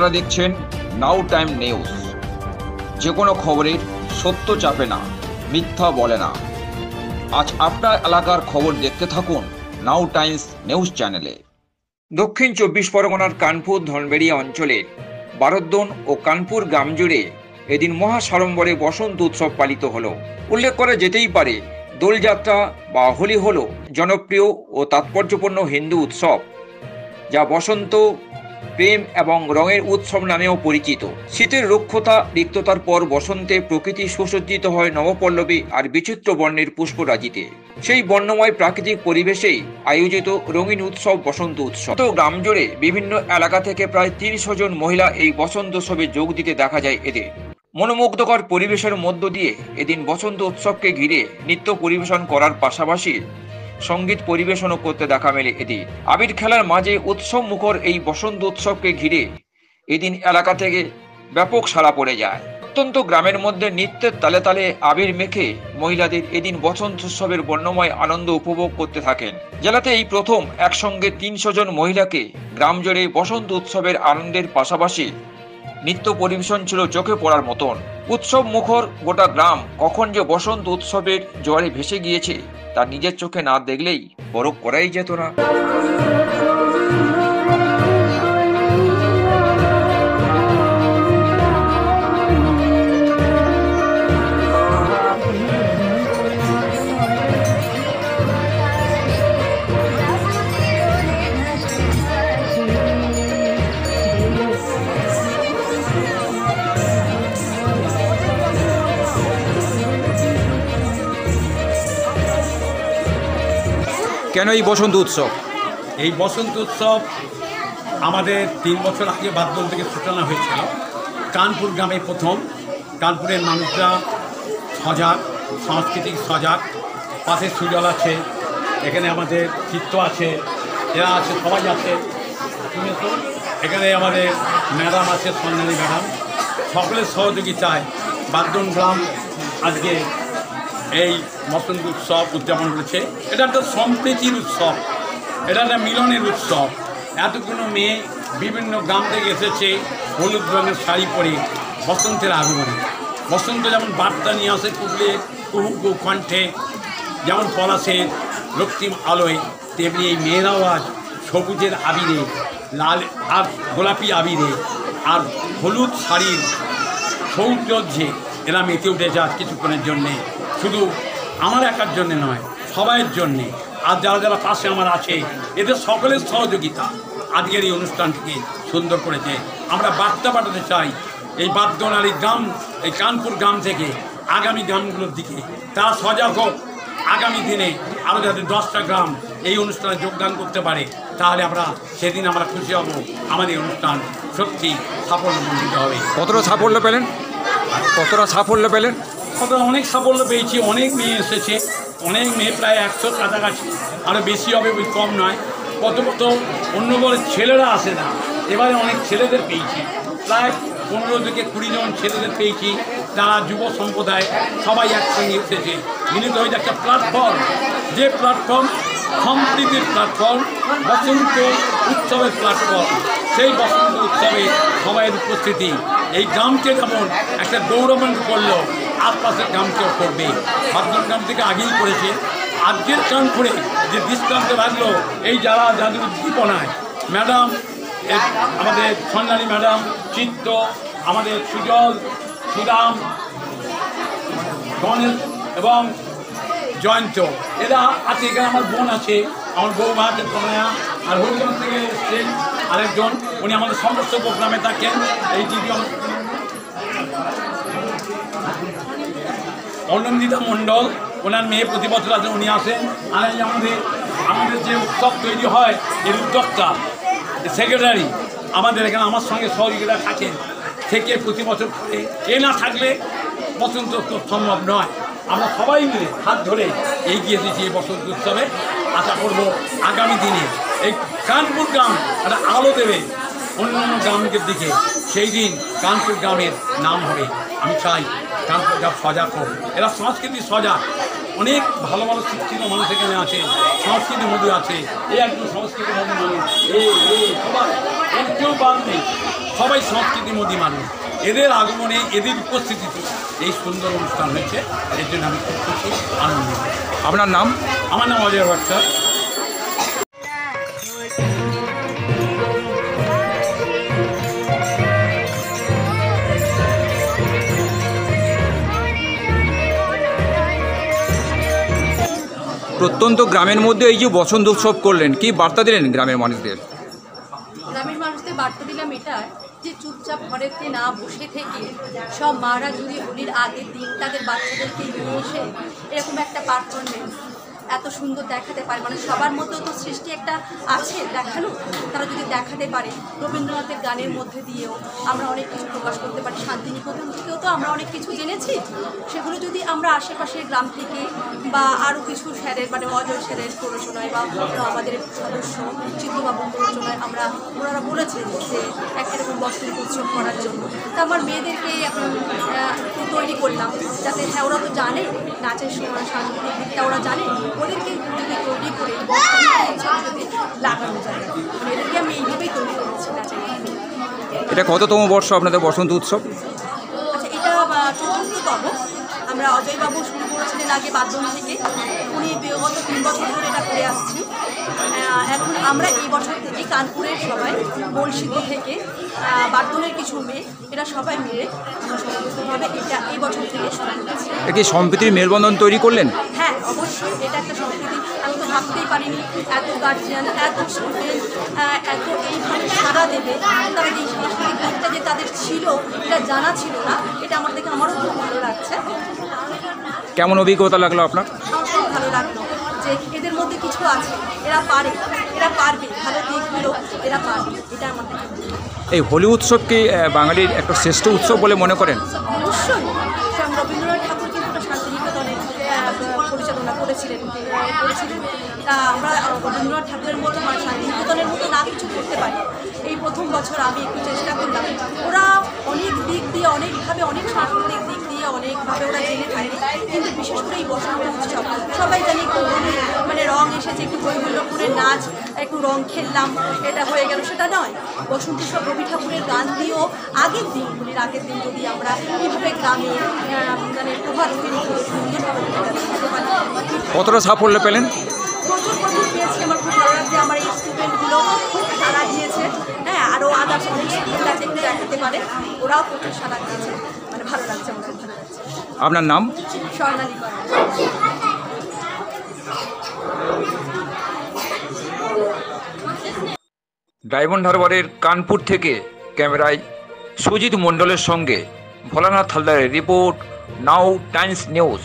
আপনারা দেখছেন নাও time news. যে কোনো খবরের সত্য চাপে না, মিথ্যা বলে না। আজ আপনার এলাকার খবর দেখতে থাকুন নাও টাইমস নিউজ চ্যানেলে। দক্ষিণ 24 পরগনার কানপুর ধনবেড়িয়া অঞ্চলের বারোদ্দন ও কানপুর গ্রাম জুড়ে এদিন মহাসাড়ম্বরে বসন্ত উৎসব পালিত হলো। উল্লেখ করা যেতেই পারে, দোলযাত্রা বা হোলি হলো জনপ্রিয় ও তাৎপর্যপূর্ণ হিন্দু উৎসব, যা বসন্ত, প্রেম এবং রঙের উৎসব নামেও পরিচিত। শীতের রুক্ষতা রিক্ততার পর বসন্তে প্রকৃতি সুসজ্জিত হয় নবপল্লবী আর বিচিত্র বর্ণের পুষ্পরাজিতে। সেই বর্ণময় প্রাকৃতিক পরিবেশেই আয়োজিত রঙিন উৎসব বসন্ত উৎসব। তো গ্রাম জুড়ে বিভিন্ন এলাকা থেকে প্রায় 300 জন মহিলা এই বসন্ত উৎসবে যোগ দিতে দেখা যায় এদের। মনোমুগ্ধকর পরিবেশের মধ্য দিয়ে এদিন বসন্ত উৎসবকে ঘিরে নৃত্য পরিবেশন করার পাশাপাশি সঙ্গীত পরিবেশনও করতে দেখা মেলে এদিন। আবির খেলার মাঝে উৎসব মুখর এই বসন্ত উৎসবকে ঘিরে এদিন এলাকা থেকে ব্যাপক সাড়া পড়ে যায়। অত্যন্ত গ্রামের মধ্যে নৃত্যের তালে তালে আবির মেখে মহিলাদের এদিন বসন্ত উৎসবের বর্ণময় আনন্দ উপভোগ করতে থাকেন। জেলাতে এই প্রথম একসঙ্গে 300 জন মহিলাকে গ্রাম জুড়ে বসন্ত উৎসবের আনন্দের পাশাপাশি নৃত্য পরিবেশন ছিল চোখে পড়ার মতন। উৎসব মুখর গোটা গ্রাম কখন যে বসন্ত উৎসবের জোয়ারে ভেসে গিয়েছে তা নিজের চোখে না দেখলেই পরখ করাই যেত না। কেন এই বসন্ত উৎসব? এই বসন্ত উৎসব আমাদের 3 বছর আগে বারদোল থেকে সূচনা হয়েছিল। কানপুর গ্রামে প্রথম। কানপুরের মানুষরা সজাগ, সাংস্কৃতিক সজাগ। পাশে সুজল আছে, এখানে আমাদের চিত্ত আছে, এরা আছে, সবাই আছে। এখানে আমাদের ম্যাডাম আছে, সন্ন্যালী ম্যাডাম। সকলের সহযোগিতায় বারদোল গ্রাম আজকে এই বসন্ত উৎসব উদযাপন করেছে। এটা একটা সম্প্রীতির উৎসব, এটা একটা মিলনের উৎসব। এতগুলো মেয়ে বিভিন্ন গ্রাম থেকে এসেছে হলুদ রঙের শাড়ি পরে বসন্তের আগমনে। বসন্ত যেমন বার্তা নিয়ে আসে কুকুরের কুহু কণ্ঠে, যেমন পলাশের রক্তিম আলোয়, তেমনি এই মেয়েরাও আজ সবুজের আবিরে, লাল আর গোলাপি আবিরে আর হলুদ শাড়ির সৌন্দর্যে এরা মেতে উঠেছে আজ কিছুক্ষণের জন্যে। শুধু আমার একার জন্যে নয়, সবাইয়ের জন্যে। আর যারা যারা পাশে আমার আছে, এদের সকলের সহযোগিতা আজকের এই অনুষ্ঠানটিকে সুন্দর করেছে। আমরা বার্তা পাঠাতে চাই এই বারদোল আর এই গ্রাম, এই কানপুর গ্রাম থেকে আগামী গ্রামগুলোর দিকে তারা সজাগ হোক। আগামী দিনে আরও যাতে 10টা গ্রাম এই অনুষ্ঠানে যোগদান করতে পারে, তাহলে সেদিন আমরা খুশি হব। আমাদের অনুষ্ঠান সত্যি সাফল্যমণ্ডিত হবে। কতটা সাফল্য পেলেন? অনেক সাফল্য পেয়েছি। অনেক মেয়ে এসেছে, অনেক মেয়ে, প্রায় 100 কাছাকাছি, আরও বেশি হবে, কম নয়। কত অন্য বলে ছেলেরা আসে না, এবারে অনেক ছেলেদের পেয়েছি, প্রায় 15 থেকে 20 জন ছেলেদের পেয়েছি। তারা যুব সম্প্রদায় সবাই একসঙ্গে এসেছে, মিলিত হয়ে একটা প্ল্যাটফর্ম, যে প্ল্যাটফর্ম সম্প্রীতির প্ল্যাটফর্ম, বসন্ত উৎসবের প্ল্যাটফর্ম। সেই বসন্ত উৎসবে সবাইয়ের উপস্থিতি এই গ্রামকে যেমন একটা গৌরবান্বিত করলো, আশপাশের গ্রামকেও করবে। বারদোল গ্রাম থেকে আগেই করেছে। আজকের কানপুরে যে দৃষ্টান্ত রাখলো এই যাদের উদ্দীপনায়, ম্যাডাম, আমাদের সন্ন্যালী ম্যাডাম, চিত্ত, আমাদের সুজল, সুদাম, গণেশ এবং জয়ন্ত, এরা আছে। এখানে আমার বোন আছে, আমার বৌমা আছে তনয়া, আর হরিগঞ্জ থেকে এসছেন আরেকজন, উনি আমাদের সমস্ত প্রোগ্রামে থাকেন। এই দুজন অনন্দিতা মণ্ডল, ওনার মেয়ে প্রতি বছর আছে, উনি আসেন। আর এই আমাদের যে উৎসব তৈরি হয় এর উদ্যোক্তা সেক্রেটারি আমাদের এখানে আমার সঙ্গে সহযোগিতা থাকেন থেকে প্রতি বছর করে। এ না থাকলে বসন্ত উৎসব সম্ভব নয়। আমরা সবাই মিলে হাত ধরে এগিয়ে দিয়েছি এই বসন্ত উৎসবে। আশা করব আগামী দিনে এই কানপুর গ্রাম একটা আলো দেবে অন্যান্য গ্রামের দিকে। সেই দিন কানপুর গ্রামের নাম হবে। আমি চাই কানপুর গ্রাম সজাগ হোক, এরা সংস্কৃতি সজাগ। অনেক ভালো ভালো শিক্ষিত মানুষ এখানে আছে, সংস্কৃতির মধ্যে আছে। এই একজন সংস্কৃতির মধ্যে মানুষ, সবাই কেউ বাদ নেই, সবাই সংস্কৃতিমোদী মানুষ। এদের আগমনে, এদের উপস্থিতিতে এই সুন্দর অনুষ্ঠান হয়েছে, এর জন্য আমি খুব খুশি, আনন্দিত। আপনার নাম? আমার নাম অজয় ভট্ট। প্রত্যন্ত গ্রামের মধ্যে এই যে বসন্ত উৎসব করলেন, কি বার্তা দিলেন গ্রামের মানুষদের? গ্রামের মানুষদের বার্তা দিলাম এটাই যে চুপচাপ ঘরেতে না বসে থেকে সব মারা যদি হোলির আগের দিন তাদের বাচ্চাদেরকে নিয়ে এসে এরকম একটা পারফরমেন্স এত সুন্দর দেখাতে পারে, মানে সবার মধ্যেও তো সৃষ্টি একটা আছে দেখানো, তারা যদি দেখাতে পারে রবীন্দ্রনাথের গানের মধ্যে দিয়েও আমরা অনেক কিছু প্রকাশ করতে পারি। শান্তিনিকেতন থেকেও তো আমরা অনেক কিছু জেনেছি, সেগুলো যদি আমরা আশেপাশের গ্রাম থেকে বা আরও কিছু স্যারের, মানে অজয় স্যারের প্ররোচনায় বা আমাদের সদস্য চিত্রবাবুর প্ররোচনায় ওনারা বলেছেন যে একটা এরকম বসন্ত উৎসব করার জন্য, তা আমার মেয়েদেরকে তৈরি করলাম যাতে হ্যাঁ ওরা তো জানে নাচের সময় সাংস্কৃতিক দিকটা ওরা জানে, ওদেরকে যদি তৈরি করে যদি লাগানো যায়, মানে এদেরকে আমি এইভাবেই তৈরি করেছি নাচের। এটা কততম বর্ষ আপনাদের বসন্ত উৎসব? আচ্ছা, এটা ৪র্থতম। আমরা অজয়বাবু শুরু করেছিলেন আগে বাদল থেকে, উনি বিগত ৩ বছর ধরে এটা করে আসছি। এখন আমরা এই বছর থেকে কানপুরের সবাই, বলসিদ্ধি থেকে বাদলের কিছু মেয়ে, এরা সবাই মিলে সমবেতভাবে এটা এই বছর থেকে শুরু করেছি। এটা কি সম্প্রীতির মেলবন্ধন তৈরি করলেন? হ্যাঁ, অবশ্যই এটা একটা সম্প্রীতি। আমি তো ভাবতেই পারিনি এত গার্জিয়ান, এত স্টুডেন্ট এত এইভাবে সাড়া দেবে, তারা এই সাংস্কৃতিক দিকটা যে তাদের ছিল এটা জানা ছিল না, এটা আমার দেখে আমারও খুব ভালো লাগছে। কেমন অভিজ্ঞতা লাগলো আপনার? আমার খুব ভালো লাগলো যে এদের মধ্যে কিছু আছে, এরা পারে, এরা পারবে, ভালো দিকগুলো এরা পারবে, এটা আমার দেখে। এই হোলি উৎসবকে বাঙালির একটা শ্রেষ্ঠ উৎসব বলে মনে করেন? অবশ্যই। স্বয়ং রবীন্দ্রনাথ ঠাকুর কিন্তু ওটা শান্তিনিকেতনে পরিচালনা করেছিলেন। তা আমরা রবীন্দ্রনাথ ঠাকুরের মতো বা শান্তিনিকেতনের মতো না কিছু করতে পারি। এই প্রথম বছর আমি একটু চেষ্টা করলাম। ওরা অনেক দিক দিয়ে, অনেকভাবে, অনেক সাংস্কৃতিক দিক দিয়ে অনেকভাবে ওরা জেনে থাকে, কিন্তু বিশেষ করে এই বসন্ত উৎসব সবাই জানি একটু হোলি, মানে রং এসেছে, একটু হৈহুল্লোড়ের নাচ, একটু রং খেললাম, এটা হয়ে গেল, সেটা নয়। বসন্ত উৎসব রবি ঠাকুরের গান দিয়েও আগের দিন, হোলির আগের দিন যদি আমরা এইভাবে গ্রামে মানে প্রভাত ফেরি করে সুন্দরভাবে করতে পারি। কতটা সাফল্য পেলেন? প্রচুর পেয়েছি। আমার খুব ভালো লাগছে, আমার এই স্টুডেন্টগুলো খুব সাড়া দিয়েছে। হ্যাঁ, আরও আদার্স অনেক স্টুডেন্ট আছে একটু দেখাতে পারে, ওরাও প্রচুর সাড়া দিয়েছে, মানে ভালো লাগছে, আমার খুব ভালো লাগছে। আপনার নাম? স্বর্ণালী কর। ডায়মন্ড হারবারের কানপুর থেকে ক্যামেরায় সুজিত মণ্ডলের সঙ্গে ভোলানাথ হালদারের রিপোর্ট, নাউ টাইমস নিউজ।